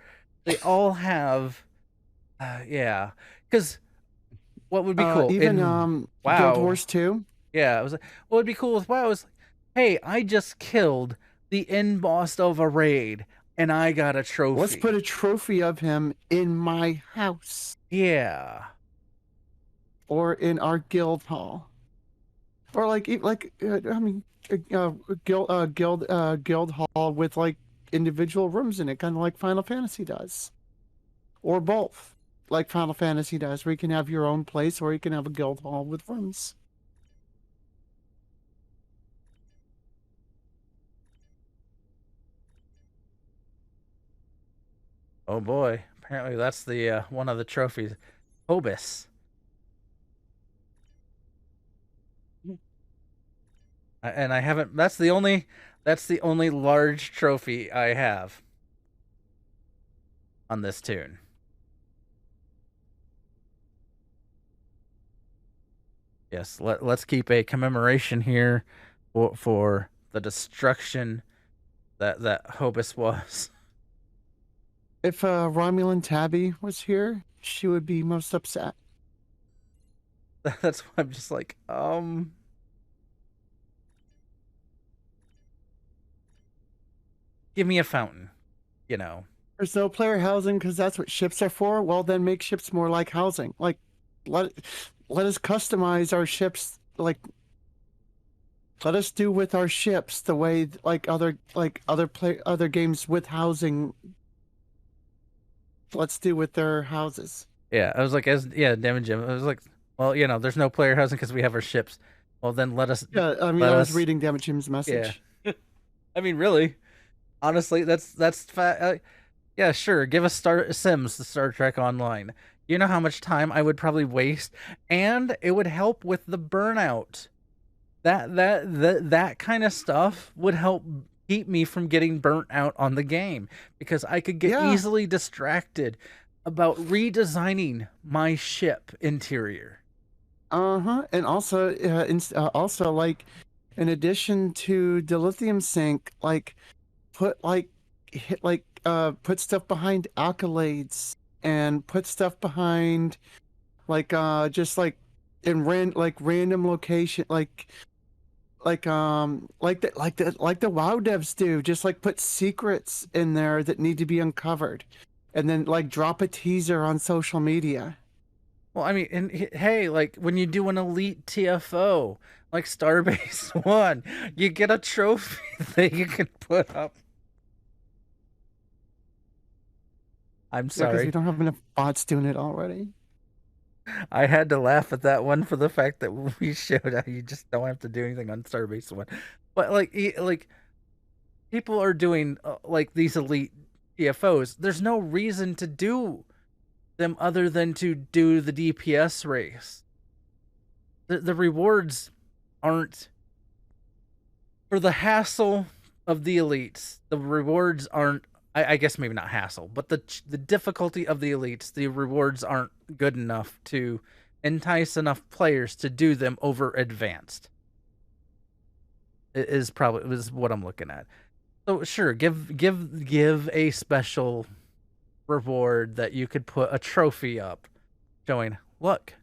They all have. Yeah, because what would be cool? Even WoW. Guild Wars 2. Yeah, it was like, what would be cool with WoW is, hey, I just killed the end boss of a raid. and I got a trophy. Let's put a trophy of him in my house. Yeah. Or in our guild hall. Or guild hall with like individual rooms in it, kind of like Final Fantasy does. Or both, like Final Fantasy does, where you can have your own place or you can have a guild hall with rooms. Oh boy. Apparently that's the one of the trophies. Hobus. And I haven't that's the only large trophy I have on this tune. Yes, let's keep a commemoration here for the destruction that Hobus was. If Romulan Tabby was here, she would be most upset. That's why I'm just like, give me a fountain, you know. There's no player housing because that's what ships are for. Well, then make ships more like housing. Like, let us customize our ships. Like, let us do with our ships the way other games with housing. Let's do with their houses. Yeah, I was like, Damn Jim. I was like, well, you know, there's no player housing because we have our ships. Well, then let us. Yeah, I mean, I was reading Damage Jim's message. Yeah. I mean, really, honestly, that's yeah, sure. Give us Sims, the Star Trek Online. You know how much time I would probably waste, and it would help with the burnout. That kind of stuff would help keep me from getting burnt out on the game because I could get easily distracted about redesigning my ship interior. And also like in addition to the lithium sink, like put stuff behind accolades and put stuff behind just like in random location like the WoW devs do, just like put secrets in there that need to be uncovered and then like drop a teaser on social media. Well, I mean, and hey, like when you do an elite TFO, like Starbase 1, you get a trophy that you can put up. I'm sorry. Because we don't have enough bots doing it already. I had to laugh at that one for the fact that we showed how you just don't have to do anything on Starbase 1. But like people are doing like these elite TFOs. There's no reason to do them other than to do the DPS race. The rewards aren't for the hassle of the elites. The rewards aren't. I guess maybe not hassle, but the difficulty of the elites, the rewards aren't good enough to entice enough players to do them over advanced. Is what I'm looking at. So sure, give a special reward that you could put a trophy up showing, look,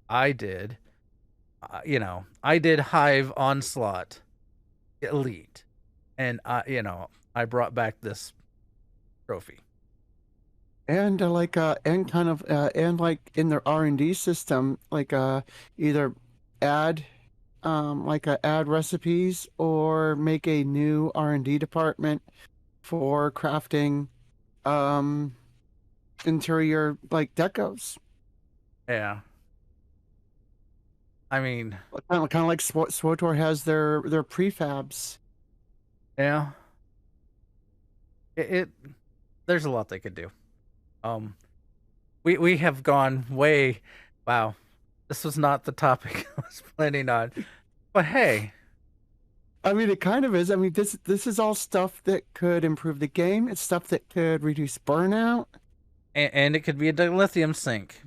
I did I did Hive Onslaught Elite, and I brought back this trophy. And and like in their R&D system, like either add add recipes or make a new R&D department for crafting interior like decos. Yeah. I mean, kind of like SWTOR has their prefabs. Yeah. There's a lot they could do. We have gone way. Wow, this was not the topic I was planning on, but hey. I mean, it kind of is. I mean, this is all stuff that could improve the game. It's stuff that could reduce burnout. And it could be a lithium sink.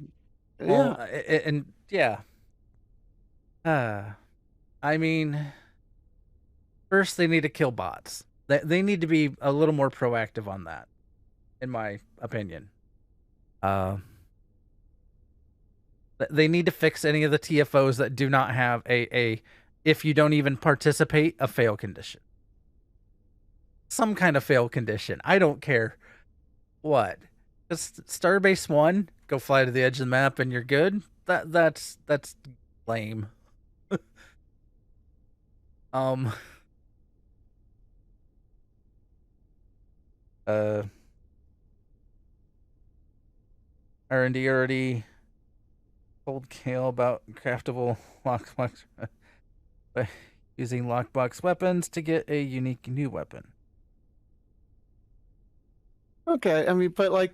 Yeah. I mean, first they need to kill bots. They need to be a little more proactive on that, in my opinion. They need to fix any of the TFOs that do not have a if you don't even participate, a fail condition. some kind of fail condition. I don't care what. Just Starbase 1, go fly to the edge of the map and you're good. That's lame. um R&D already told Kale about craftable lockbox by using lockbox weapons to get a unique new weapon. Okay, I mean, but like,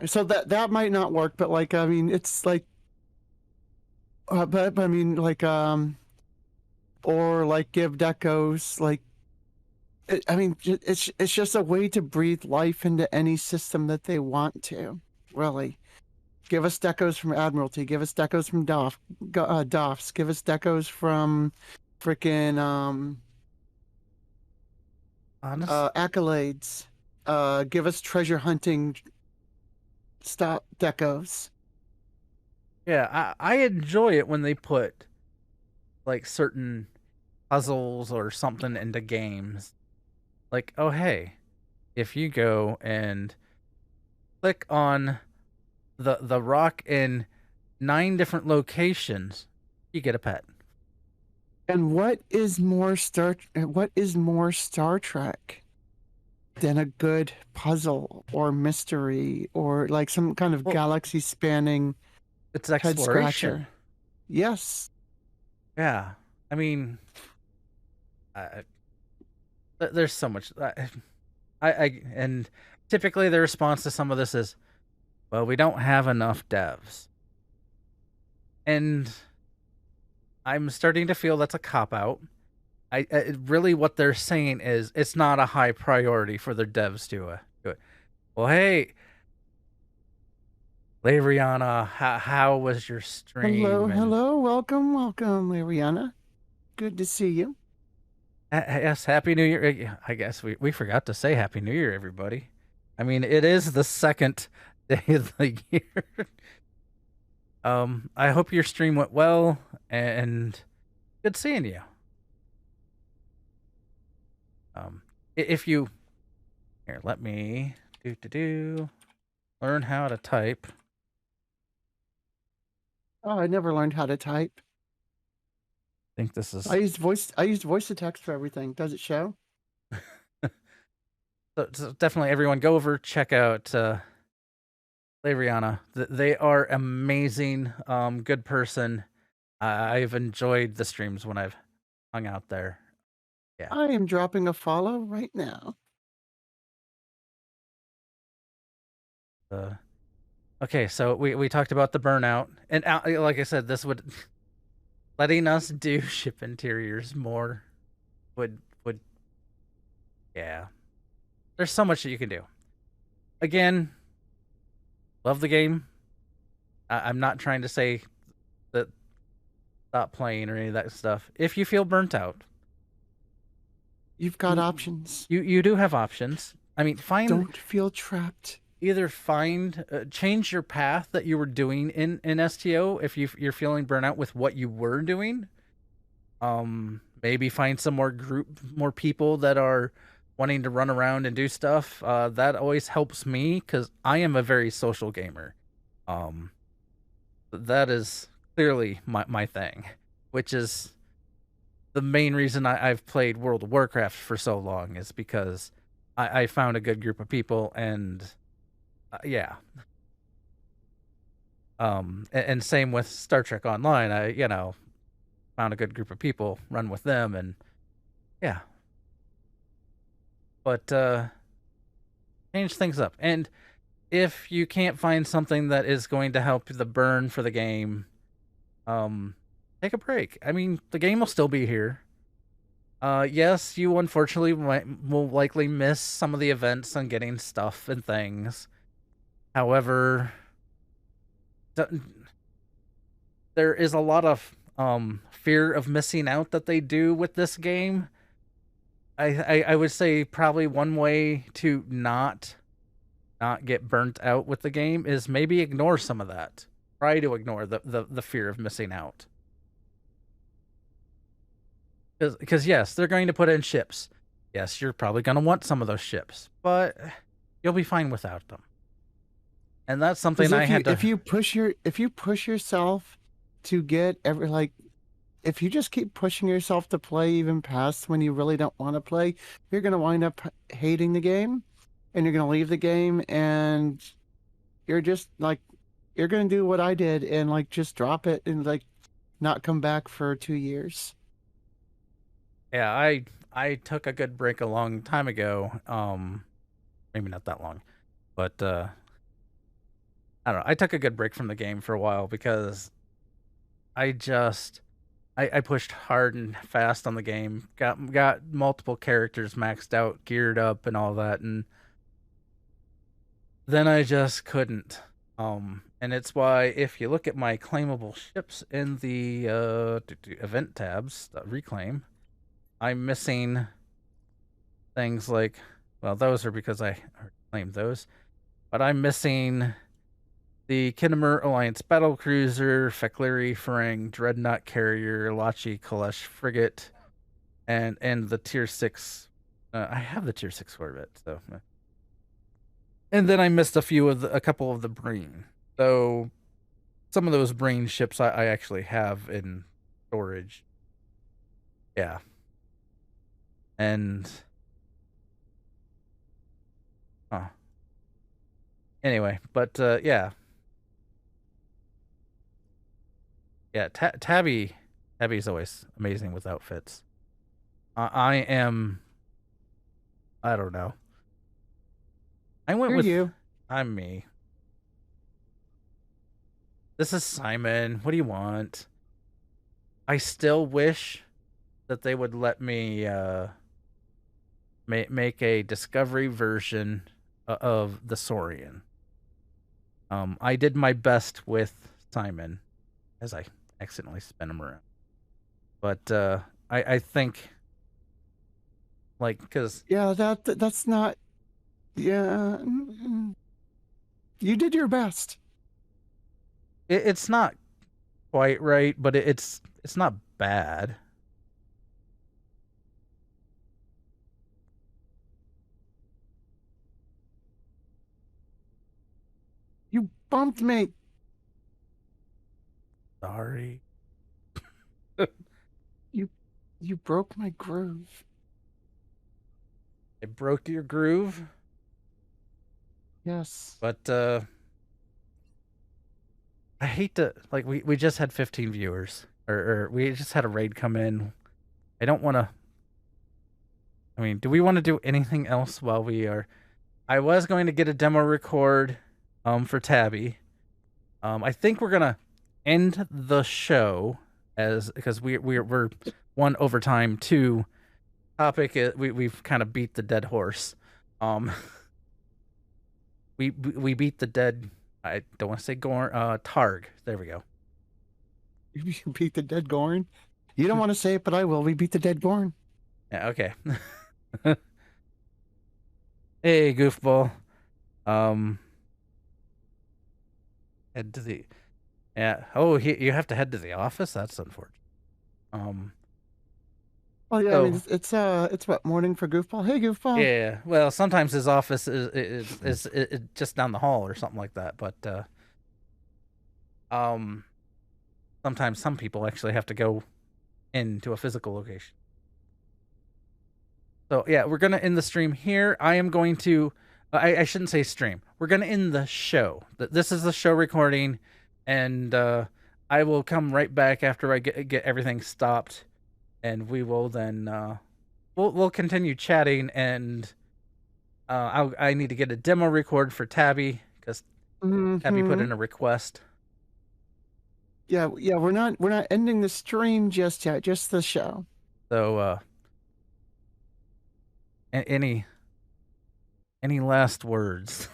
so that might not work, but like, I mean, it's like, but I mean, like, or like give decos like, I mean, it's just a way to breathe life into any system that they want to. Really, give us decos from Admiralty, give us decos from DOFs, give us decos from freaking accolades. Give us treasure hunting stop decos. Yeah, I enjoy it when they put like certain puzzles or something into games. Like, oh hey, if you go and click on the rock in 9 different locations, you get a pet. And what is more Star Trek than a good puzzle or mystery or like some kind of galaxy spanning It's head exploration. scratcher? Yes. Yeah. I mean, there's so much. And typically the response to some of this is, well, we don't have enough devs. And I'm starting to feel that's a cop-out. Really what they're saying is it's not a high priority for their devs to do it. Well, hey, Lariana, how was your stream? Hello, welcome, Lariana. Good to see you. Yes, Happy New Year. I guess we forgot to say Happy New Year, everybody. I mean, it is the 2nd day of the year. I hope your stream went well, and good seeing you. If you here, let me learn how to type. Oh, I never learned how to type. I think this is. I used voice to text for everything. Does it show? So definitely, everyone, go over, check out Lariana. They are amazing. Good person. I've enjoyed the streams when I've hung out there. Yeah. I am dropping a follow right now. Okay, so we talked about the burnout, and like I said, this would letting us do ship interiors more would yeah. There's so much that you can do. Again, love the game. I'm not trying to say that stop playing or any of that stuff. If you feel burnt out, you've got options. You do have options. I mean, don't feel trapped. Either change your path that you were doing in STO if you're feeling burnout with what you were doing. Maybe find some more people that are wanting to run around and do stuff. That always helps me because I am a very social gamer. That is clearly my thing, which is the main reason I've played World of Warcraft for so long is because I found a good group of people and yeah. And same with Star Trek Online. I found a good group of people, run with them, and yeah. But change things up. And if you can't find something that is going to help the burn for the game, take a break. I mean, the game will still be here. Yes, you unfortunately will likely miss some of the events and getting stuff and things. However, there is a lot of fear of missing out that they do with this game. I would say probably one way to not get burnt out with the game is maybe ignore some of that. Try to ignore the fear of missing out. Because yes, they're going to put in ships. Yes, you're probably going to want some of those ships, but you'll be fine without them. And that's something I had to. If you push yourself to get if you just keep pushing yourself to play even past when you really don't want to play, you're going to wind up hating the game, and you're going to leave the game, and you're just you're going to do what I did and just drop it and not come back for 2 years. Yeah, I took a good break a long time ago. Maybe not that long, but I don't know. I took a good break from the game for a while because I pushed hard and fast on the game. Got multiple characters maxed out, geared up, and all that, and then I just couldn't. And it's why if you look at my claimable ships in the event tabs, reclaim, I'm missing things like, well, those are because I claimed those, but I'm missing the Khitomer Alliance Battlecruiser, Fekleri Farang Dreadnought Carrier, Lachi Kalesh Frigate, and the Tier 6. I have the Tier 6 Corvette, so. And then I missed a couple of the Breen. So some of those Breen ships I actually have in storage. Yeah. And anyway, but yeah. Yeah, Tabby's always amazing with outfits. I don't know. I went with you. I'm me. This is Simon. What do you want? I still wish that they would let me make a Discovery version of the Saurian. I did my best with Simon, as I accidentally spin him around. But I think, because yeah, that's not. Yeah, you did your best. It's not quite right, but it's not bad. You bumped me. Sorry. You broke my groove. I broke your groove? Yes. But I hate to we just had 15 viewers. Or we just had a raid come in. I don't want to. I mean, do we want to do anything else while we are? I was going to get a demo record for Tabby. I think we're gonna end the show because we're one overtime, two topic we've kind of beat the dead horse. We beat the dead. I don't want to say Gorn. Targ. There we go. You beat the dead Gorn. You don't want to say it, but I will. We beat the dead Gorn. Yeah. Okay. Hey, goofball. Head to the. Yeah. Oh, you have to head to the office. That's unfortunate. Well, yeah. I mean, it's what, morning for Goofball. Hey, Goofball. Yeah. Well, sometimes his office is just down the hall or something like that. But sometimes some people actually have to go into a physical location. So yeah, we're gonna end the stream here. I am going to. I shouldn't say stream. We're gonna end the show. This is the show recording, and I will come right back after I get everything stopped, and we will then we'll continue chatting. And I need to get a demo record for Tabby because Tabby put in a request. Yeah. We're not ending the stream just yet. Just the show. So any last words?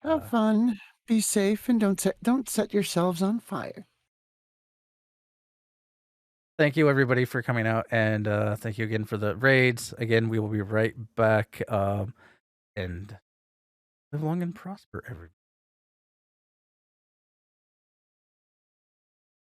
Have fun, be safe, and don't set yourselves on fire. Thank you everybody for coming out, and thank you again for the raids. Again, we will be right back. And live long and prosper, everybody.